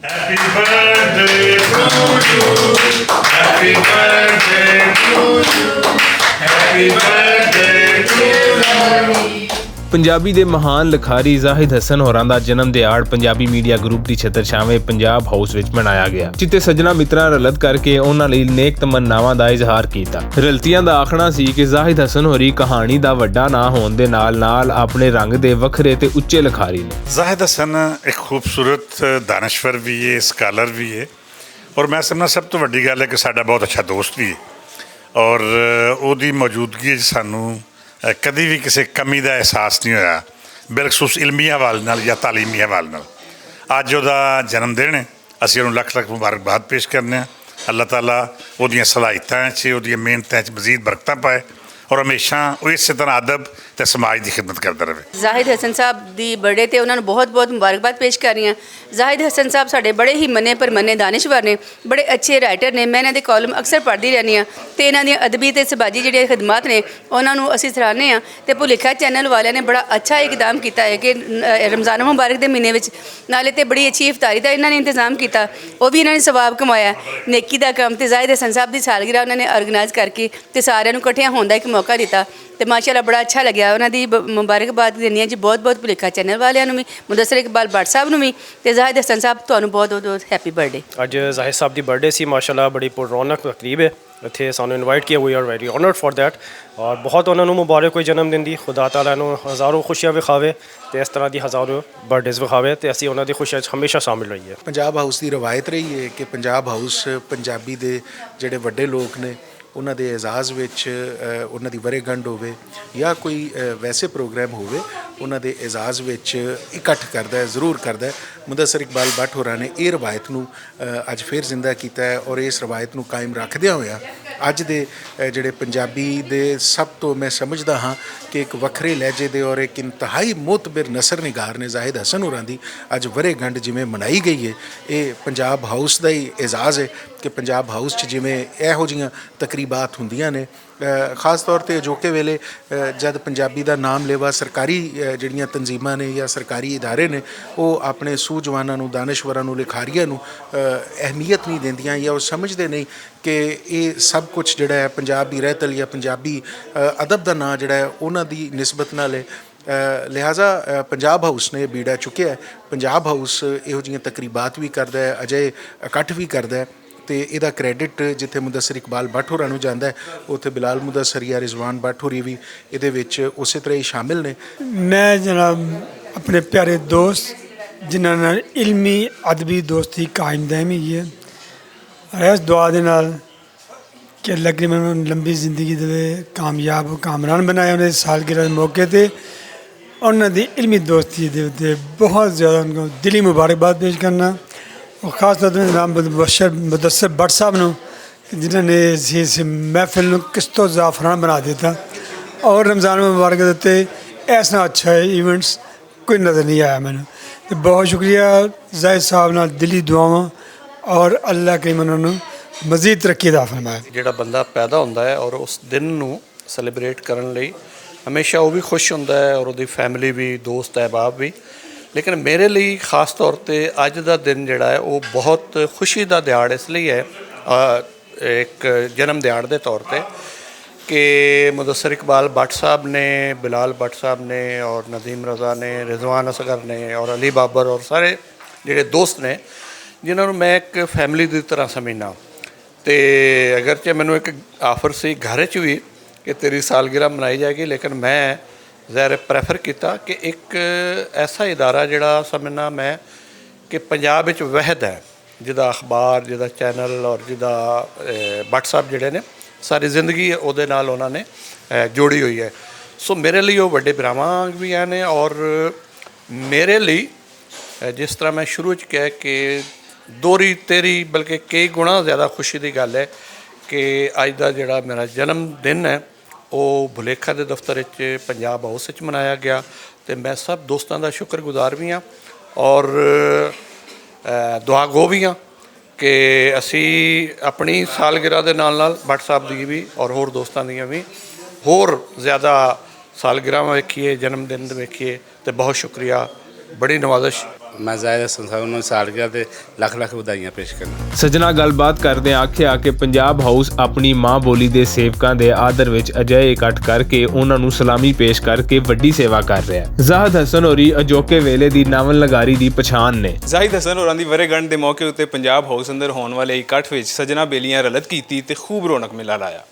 Happy birthday to you. Happy birthday to you. Happy birthday to you. Punjabi ਦੇ ਮਹਾਨ ਲਿਖਾਰੀ ਜ਼ਾਹਿਦ ਹਸਨ ਹੋਰਾਂ ਦਾ ਜਨਮ ਦਿਹਾੜ ਪੰਜਾਬੀ ਮੀਡੀਆ ਗਰੁੱਪ ਦੀ ਛਤਰ ਛਾਵੇਂ ਪੰਜਾਬ ਹਾਊਸ ਵਿੱਚ ਮਨਾਇਆ ਗਿਆ, ਜਿੱਥੇ ਸੱਜਣਾ ਮਿੱਤਰਾਂ ਰਲਤ ਕਰਕੇ ਉਹਨਾਂ ਲਈ ਨੇਕ ਤਮੰਨਾਵਾਂ ਦਾ ਇਜ਼ਹਾਰ ਕੀਤਾ। ਰਲਤੀਆਂ ਦਾ ਆਖਣਾ ਸੀ ਕਿ ਜ਼ਾਹਿਦ ਹਸਨ ਹੋਰੀ ਕਹਾਣੀ ਦਾ ਵੱਡਾ ਨਾਂ ਹੋਣ ਦੇ ਨਾਲ ਆਪਣੇ ਰੰਗ ਦੇ ਵੱਖਰੇ ਤੇ ਉੱਚੇ ਲਿਖਾਰੀ ਨੇ। ਜ਼ਾਹਿਦ ਹਸਨ ਇੱਕ ਖੂਬਸੂਰਤ ਦਾਨਸ਼ਵਰ ਵੀ ਹੈ, ਸਕਾਲਰ ਵੀ ਹੈ, ਔਰ ਮੈਂ ਸਮਝਦਾ ਸਭ ਤੋਂ ਵੱਡੀ ਗੱਲ ਹੈ ਕਿ ਸਾਡਾ ਬਹੁਤ ਅੱਛਾ ਦੋਸਤ ਵੀ ਹੈ, ਔਰ ਉਹਦੀ ਮੌਜੂਦਗੀ 'ਚ ਸਾਨੂੰ ਕਦੀ ਵੀ ਕਿਸੇ ਕਮੀ ਦਾ ਅਹਿਸਾਸ ਨਹੀਂ ਹੋਇਆ, ਬਿਲਖਸੂਸ ਇਲਮੀ ਹਵਾਲੇ ਨਾਲ ਜਾਂ ਤਾਲੀਮੀ ਹਵਾਲੇ ਨਾਲ। ਅੱਜ ਉਹਦਾ ਜਨਮ ਦਿਨ ਹੈ, ਅਸੀਂ ਉਹਨੂੰ ਲੱਖ ਲੱਖ ਮੁਬਾਰਕਬਾਦ ਪੇਸ਼ ਕਰਨੇ ਹਾਂ। ਅੱਲਾਹ ਤਾਲਾ ਉਹਦੀਆਂ ਸਲਾਹੀਤਾਂ 'ਚ, ਉਹਦੀਆਂ ਮਿਹਨਤਾਂ 'ਚ ਮਜ਼ੀਦ ਬਰਕਤਾਂ ਪਾਏ, ਔਰ ਹਮੇਸ਼ਾ ਉਹ ਇਸੇ ਤਰ੍ਹਾਂ ਅਦਬ ਤੇ ਸਮਾਜ ਦੀ ਖਿਦਮਤ ਕਰਦਾ ਰਹੇ। ਜ਼ਾਹਿਦ ਹਸਨ ਸਾਹਿਬ ਦੀ ਬਰਥਡੇ ਤੇ ਉਹਨਾਂ ਨੂੰ ਬਹੁਤ ਬਹੁਤ ਮੁਬਾਰਕਬਾਦ ਪੇਸ਼ ਕਰ ਰਹੀ ਹਾਂ। ਜ਼ਾਹਿਦ ਹਸਨ ਸਾਹਿਬ ਸਾਡੇ ਬੜੇ ਹੀ ਮੰਨੇ ਪਰਮੰਨੇ ਦਾਨਿਸ਼ਵਰ ਨੇ, ਬੜੇ ਅੱਛੇ ਰਾਈਟਰ ਨੇ। ਮੈਂ ਇਹਨਾਂ ਦੇ ਕਾਲਮ ਅਕਸਰ ਪੜ੍ਹਦੀ ਰਹਿੰਦੀ ਹਾਂ ਅਤੇ ਇਹਨਾਂ ਦੀਆਂ ਅਦਬੀ ਅਤੇ ਸਮਾਜੀ ਜਿਹੜੀਆਂ ਖਿਦਮਾਤ ਨੇ ਉਹਨਾਂ ਨੂੰ ਅਸੀਂ ਸਰਾਹਨੇ ਹਾਂ। ਅਤੇ ਭੁਲੇਖਾ ਚੈਨਲ ਵਾਲਿਆਂ ਨੇ ਬੜਾ ਅੱਛਾ ਇਕਦਾਮ ਕੀਤਾ ਹੈ ਕਿ ਰਮਜ਼ਾਨ ਮੁਬਾਰਕ ਦੇ ਮਹੀਨੇ ਵਿੱਚ ਨਾਲੇ ਤੇ ਬੜੀ ਅੱਛੀ ਇਫਤਾਰੀ ਦਾ ਇਹਨਾਂ ਨੇ ਇੰਤਜ਼ਾਮ ਕੀਤਾ, ਉਹ ਵੀ ਇਹਨਾਂ ਨੇ ਸਵਾਬ ਕਮਾਇਆ, ਨੇਕੀ ਦਾ ਕੰਮ। ਅਤੇ ਜ਼ਾਹਿਦ ਹਸਨ ਸਾਹਿਬ ਦੀ ਸਾਲਗਿਰਾ ਉਹਨਾਂ ਨੇ ਆਰਗੇਨਾਈਜ਼ ਕਰਕੇ ਅਤੇ ਸਾਰਿਆਂ ਨੂੰ ਇਕੱਠਿਆਂ ਹੋਣ ਦਾ ਇੱਕ ਮੌਕਾ ਦਿੱਤਾ, ਅਤੇ ਮਾਸ਼ਾਅੱਲਾ ਬੜਾ ਅੱਛਾ ਲੱਗਿਆ। ਉਹਨਾਂ ਦੀ ਮੁਬਾਰਕਬਾਦ ਦਿੰਦੀ ਹਾਂ ਜੀ ਬਹੁਤ ਬਹੁਤ ਭੁਲੇਖਾ ਚੈਨਲ ਵਾਲਿਆਂ ਨੂੰ ਵੀ, ਮੁਦੱਸਰ ਇਕਬਾਲ ਭੱਟ ਸਾਹਿਬ ਨੂੰ ਵੀ, ਅਤੇ ਜ਼ਾਹਿਦ ਹਸਨ ਸਾਹਿਬ ਤੁਹਾਨੂੰ ਬਹੁਤ ਬਹੁਤ ਹੈਪੀ ਬਰਥਡੇ। ਅੱਜ ਜ਼ਾਹਿਦ ਸਾਹਿਬ ਦੀ ਬਰਥਡੇ ਸੀ, ਮਾਸ਼ਾਅੱਲਾ ਬੜੀ ਪੁਰਰੌਨਕ ਤਕਰੀਬ ਹੈ, ਇੱਥੇ ਸਾਨੂੰ ਇਨਵਾਈਟ ਕੀਤਾ। We are very honoured for that, ਔਰ ਬਹੁਤ ਉਹਨਾਂ ਨੂੰ ਮੁਬਾਰਕ ਹੋਈ ਜਨਮ ਦਿਨ ਦੀ। ਖੁਦਾ ਤਾਲਾ ਨੂੰ ਹਜ਼ਾਰੋਂ ਖੁਸ਼ੀਆਂ ਵਿਖਾਵੇ ਅਤੇ ਇਸ ਤਰ੍ਹਾਂ ਦੀ ਹਜ਼ਾਰੋਂ ਬਰਥਡੇਜ਼ ਵਿਖਾਵੇ, ਅਤੇ ਅਸੀਂ ਉਹਨਾਂ ਦੀ ਖੁਸ਼ੀਆਂ 'ਚ ਹਮੇਸ਼ਾ ਸ਼ਾਮਿਲ ਰਹੀਏ। ਪੰਜਾਬ ਹਾਊਸ ਦੀ ਰਵਾਇਤ ਰਹੀ ਹੈ ਕਿ ਪੰਜਾਬ ਹਾਊਸ ਪੰਜਾਬੀ ਦੇ ਜਿਹੜੇ ਵੱਡੇ ਲੋਕ ਨੇ ਉਹਨਾਂ ਦੇ ਇਜ਼ਾਜ਼ ਵਿੱਚ ਉਹਨਾਂ ਦੀ ਵਰ੍ਹੇਗੰਢ ਹੋਵੇ ਜਾਂ ਕੋਈ ਵੈਸੇ ਪ੍ਰੋਗਰਾਮ ਹੋਵੇ, ਉਹਨਾਂ ਦੇ ਇਜ਼ਾਜ਼ ਵਿੱਚ ਇਕੱਠ ਕਰਦਾ ਹੈ, ਜ਼ਰੂਰ ਕਰਦਾ ਹੈ। ਮੁਦੱਸਰ ਇਕਬਾਲ ਭੱਟ ਹੋਰਾਂ ਨੇ ਇਹ ਰਵਾਇਤ ਨੂੰ ਅੱਜ ਫਿਰ ਜ਼ਿੰਦਾ ਕੀਤਾ ਹੈ, ਔਰ ਇਸ ਰਵਾਇਤ ਨੂੰ ਕਾਇਮ ਰੱਖਦਿਆਂ ਹੋਇਆ ਅੱਜ ਦੇ ਜਿਹੜੇ ਪੰਜਾਬੀ ਦੇ ਸਭ ਤੋਂ ਮੈਂ ਸਮਝਦਾ ਹਾਂ ਕਿ ਇੱਕ ਵੱਖਰੇ ਲਹਿਜੇ ਦੇ ਔਰ ਇੱਕ ਇੰਤਹਾਈ ਮੁਤਬਰ ਨਸਰ ਨਿਗਾਰ ਨੇ ਜ਼ਾਹਿਦ ਹਸਨ ਹੋਰਾਂ ਦੀ ਅੱਜ ਵਰ੍ਹੇਗੰਢ ਜਿਵੇਂ ਮਨਾਈ ਗਈ ਹੈ, ਇਹ ਪੰਜਾਬ ਹਾਊਸ ਦਾ ਹੀ ਇਜ਼ਾਜ਼ ਹੈ ਕਿ ਪੰਜਾਬ ਹਾਊਸ 'ਚ ਜਿਵੇਂ ਇਹੋ ਜਿਹੀਆਂ ਤਕਰੀਬਾਤ ਹੁੰਦੀਆਂ ਨੇ। ਖਾਸ ਤੌਰ 'ਤੇ ਅਜੋਕੇ ਵੇਲੇ ਜਦ ਪੰਜਾਬੀ ਦਾ ਨਾਮ ਲੇਵਾ ਸਰਕਾਰੀ ਜਿਹੜੀਆਂ ਤਨਜ਼ੀਮਾਂ ਨੇ ਜਾਂ ਸਰਕਾਰੀ ਇਦਾਰੇ ਨੇ ਉਹ ਆਪਣੇ ਸੂਝਵਾਨਾਂ ਨੂੰ, ਦਾਨਸ਼ਵਰਾਂ ਨੂੰ, ਲਿਖਾਰੀਆਂ ਨੂੰ ਅਹਿਮੀਅਤ ਨਹੀਂ ਦਿੰਦੀਆਂ ਜਾਂ ਉਹ ਸਮਝਦੇ ਨਹੀਂ ਕਿ ਇਹ ਸਭ ਕੁਛ ਜਿਹੜਾ ਹੈ ਪੰਜਾਬ ਦੀ ਰਹਿਤਲ ਜਾਂ ਪੰਜਾਬੀ ਅਦਬ ਦਾ ਨਾਂ ਜਿਹੜਾ ਹੈ ਉਹਨਾਂ ਦੀ ਨਿਸਬਤ ਨਾਲ ਹੈ। ਲਿਹਾਜ਼ਾ ਪੰਜਾਬ ਹਾਊਸ ਨੇ ਬੀੜਾ ਚੁੱਕਿਆ ਹੈ। ਪੰਜਾਬ ਹਾਊਸ ਇਹੋ ਜਿਹੀਆਂ ਤਕਰੀਬਾਤ ਵੀ ਕਰਦਾ ਹੈ, ਅਜਿਹੇ ਇਕੱਠ ਵੀ ਕਰਦਾ ਹੈ, ਅਤੇ ਇਹਦਾ ਕ੍ਰੈਡਿਟ ਜਿੱਥੇ ਮੁਦੱਸਰ ਇਕਬਾਲ ਭੱਟ ਹੋਰਾਂ ਨੂੰ ਜਾਂਦਾ ਹੈ ਉੱਥੇ ਬਿਲਾਲ ਮੁਦੱਸਰ ਜਾਂ ਰਿਜ਼ਵਾਨ ਭੱਟ ਹੋਰੀ ਵੀ ਇਹਦੇ ਵਿੱਚ ਉਸੇ ਤਰ੍ਹਾਂ ਹੀ ਸ਼ਾਮਿਲ ਨੇ। ਮੈਂ ਜਨਾਬ ਆਪਣੇ ਪਿਆਰੇ ਦੋਸਤ ਜਿਨ੍ਹਾਂ ਨਾਲ ਇਲਮੀ ਅਦਬੀ ਦੋਸਤੀ ਕਾਇਮ ਦਾਇਮ ਹੈਗੀ ਹੈ, ਇਸ ਦੁਆ ਦੇ ਨਾਲ ਕਿ ਅੱਲਾ ਕਰੀਮ ਉਹਨਾਂ ਨੂੰ ਲੰਬੀ ਜ਼ਿੰਦਗੀ ਦੇਵੇ, ਕਾਮਯਾਬ ਕਾਮਰਾਨ ਬਣਾਏ। ਉਹਨਾਂ ਦੀ ਸਾਲਗਿਰਾ ਦੇ ਮੌਕੇ 'ਤੇ ਉਹਨਾਂ ਦੀ ਇਲਮੀ ਦੋਸਤੀ ਦੇ ਉੱਤੇ ਬਹੁਤ ਜ਼ਿਆਦਾ ਉਹਨਾਂ ਨੂੰ ਦਿਲੀ ਮੁਬਾਰਕਬਾਦ ਪੇਸ਼ ਕਰਨਾ, और ख़ास तौर पर नाम मुदस्सिर भट्ट साहब ने जिन्होंने इस महफिल को किस तो ज़ाफ़रान बना दिया और रमज़ान मुबारक देते ऐसा अच्छा इवेंट्स कोई नज़र नहीं आया मैंने। तो बहुत शुक्रिया ज़ाहिद साहब नाल दिली दुआवां और अल्लाह करीम उन्होंने मज़ीद तरक्की दा फरमाए। ਜਿਹੜਾ ਬੰਦਾ ਪੈਦਾ ਹੁੰਦਾ ਹੈ ਔਰ ਉਸ ਦਿਨ ਨੂੰ ਸੈਲੀਬ੍ਰੇਟ ਕਰਨ ਲਈ ਹਮੇਸ਼ਾ ਉਹ ਵੀ ਖੁਸ਼ ਹੁੰਦਾ ਹੈ ਔਰ ਉਹਦੀ ਫੈਮਿਲੀ ਵੀ, ਦੋਸਤ ਅਹਿਬਾਬ ਵੀ। ਲੇਕਿਨ ਮੇਰੇ ਲਈ ਖਾਸ ਤੌਰ 'ਤੇ ਅੱਜ ਦਾ ਦਿਨ ਜਿਹੜਾ ਹੈ ਉਹ ਬਹੁਤ ਖੁਸ਼ੀ ਦਾ ਦਿਹਾੜ ਇਸ ਲਈ ਹੈ, ਇੱਕ ਜਨਮ ਦਿਹਾੜ ਦੇ ਤੌਰ 'ਤੇ, ਕਿ ਮੁਦੱਸਰ ਇਕਬਾਲ ਭੱਟ ਸਾਹਿਬ ਨੇ, ਬਿਲਾਲ ਭੱਟ ਸਾਹਿਬ ਨੇ ਔਰ ਨਦੀਮ ਰਜ਼ਾ ਨੇ, ਰਿਜ਼ਵਾਨ ਅਸਗਰ ਨੇ ਔਰ ਅਲੀ ਬਾਬਰ ਔਰ ਸਾਰੇ ਜਿਹੜੇ ਦੋਸਤ ਨੇ ਜਿਨ੍ਹਾਂ ਨੂੰ ਮੈਂ ਇੱਕ ਫੈਮਿਲੀ ਦੀ ਤਰ੍ਹਾਂ ਸਮਝਦਾ। ਅਤੇ ਅਗਰਚੇ ਮੈਨੂੰ ਇੱਕ ਆਫਰ ਸੀ ਘਰ 'ਚ ਵੀ ਕਿ ਤੇਰੀ ਸਾਲਗਿਰਾ ਮਨਾਈ ਜਾਏਗੀ, ਲੇਕਿਨ ਮੈਂ ਜ਼ਾਹਿਰ ਪ੍ਰੈਫਰ ਕੀਤਾ ਕਿ ਇੱਕ ਐਸਾ ਇਦਾਰਾ ਜਿਹੜਾ ਸਮਝਣਾ ਮੈਂ ਕਿ ਪੰਜਾਬ ਵਿੱਚ ਵਹਿਦ ਹੈ, ਜਿਹਦਾ ਅਖਬਾਰ, ਜਿਹਦਾ ਚੈਨਲ ਔਰ ਜਿਹਦਾ ਭੱਟ ਸਾਹਿਬ ਜਿਹੜੇ ਨੇ ਸਾਰੀ ਜ਼ਿੰਦਗੀ ਉਹਦੇ ਨਾਲ ਉਹਨਾਂ ਨੇ ਜੋੜੀ ਹੋਈ ਹੈ। ਸੋ ਮੇਰੇ ਲਈ ਉਹ ਵੱਡੇ ਭਰਾਵਾਂ ਵੀ ਨੇ, ਔਰ ਮੇਰੇ ਲਈ ਜਿਸ ਤਰ੍ਹਾਂ ਮੈਂ ਸ਼ੁਰੂ 'ਚ ਕਿਹਾ ਕਿ ਦੋਹਰੀ ਤੇਰੀ ਬਲਕਿ ਕਈ ਗੁਣਾ ਜ਼ਿਆਦਾ ਖੁਸ਼ੀ ਦੀ ਗੱਲ ਹੈ ਕਿ ਅੱਜ ਦਾ ਜਿਹੜਾ ਮੇਰਾ ਜਨਮ ਦਿਨ ਹੈ ਉਹ ਭੁਲੇਖਾ ਦੇ ਦਫ਼ਤਰ ਵਿੱਚ ਪੰਜਾਬ ਹਾਊਸ ਵਿੱਚ ਮਨਾਇਆ ਗਿਆ, ਅਤੇ ਮੈਂ ਸਭ ਦੋਸਤਾਂ ਦਾ ਸ਼ੁਕਰਗੁਜ਼ਾਰ ਵੀ ਹਾਂ ਔਰ ਦੁਆਗੋ ਵੀ ਹਾਂ ਕਿ ਅਸੀਂ ਆਪਣੀ ਸਾਲਗਿਰਾ ਦੇ ਨਾਲ ਨਾਲ ਭੱਟ ਸਾਹਿਬ ਦੀ ਵੀ ਔਰ ਹੋਰ ਦੋਸਤਾਂ ਦੀਆਂ ਵੀ ਹੋਰ ਜ਼ਿਆਦਾ ਸਾਲਗਿਰਾਵਾਂ ਵੇਖੀਏ, ਜਨਮ ਦਿਨ ਵੇਖੀਏ, ਅਤੇ ਬਹੁਤ ਸ਼ੁਕਰੀਆ, ਬੜੀ ਨਵਾਜ਼ਿਸ਼। ਮੈਂ ਜ਼ਾਹਿਦ ਹਸਨ ਸਾਹਿਬ ਨੂੰ ਸਾਲਗਿਰਾ ਤੇ ਲੱਖ ਲੱਖ ਵਧਾਈਆਂ ਪੇਸ਼ ਕਰਨਾ। ਸੱਜਣਾ ਗੱਲਬਾਤ ਕਰਦਿਆਂ ਆਖਿਆ ਕਿ ਪੰਜਾਬ ਹਾਊਸ ਆਪਣੀ ਮਾਂ ਬੋਲੀ ਦੇ ਸੇਵਕਾਂ ਦੇ ਆਦਰ ਵਿੱਚ ਅਜਿਹੇ ਇਕੱਠ ਕਰਕੇ ਉਹਨਾਂ ਨੂੰ ਸਲਾਮੀ ਪੇਸ਼ ਕਰਕੇ ਵੱਡੀ ਸੇਵਾ ਕਰ ਰਿਹਾ ਹੈ। ਜ਼ਾਹਿਦ ਹਸਨ ਹੋਰੀ ਅਜੋਕੇ ਵੇਲੇ ਦੀ ਨਾਵਲ ਨਗਾਰੀ ਦੀ ਪਛਾਣ ਨੇ। ਜ਼ਾਹਿਦ ਹਸਨ ਹੋਰਾਂ ਦੀ ਵਰ੍ਹੇਗੰਢ ਦੇ ਮੌਕੇ ਉੱਤੇ ਪੰਜਾਬ ਹਾਊਸ ਅੰਦਰ ਹੋਣ ਵਾਲੇ ਇਕੱਠ ਵਿੱਚ ਸੱਜਣਾ ਬੇਲੀਆਂ ਰਲਤ ਕੀਤੀ ਤੇ ਖੂਬ ਰੌਣਕ ਮੇਲਾ ਲਾਇਆ।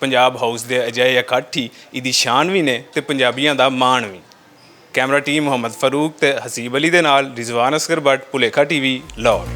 ਪੰਜਾਬ ਹਾਊਸ ਦੇ ਅਜਿਹੇ ਇਕੱਠ ਹੀ ਇਹਦੀ ਸ਼ਾਨ ਵੀ ਨੇ ਤੇ ਪੰਜਾਬੀਆਂ ਦਾ ਮਾਣ ਵੀ। ਕੈਮਰਾ ਟੀਮ ਮੁਹੰਮਦ ਫਾਰੂਕ ਤੇ ਹਸੀਬ ਅਲੀ ਦੇ ਨਾਲ ਰਿਜ਼ਵਾਨ ਅਸਗਰ ਬੱਟ, ਭੁਲੇਖਾ TV, ਲਾਹੌਰ।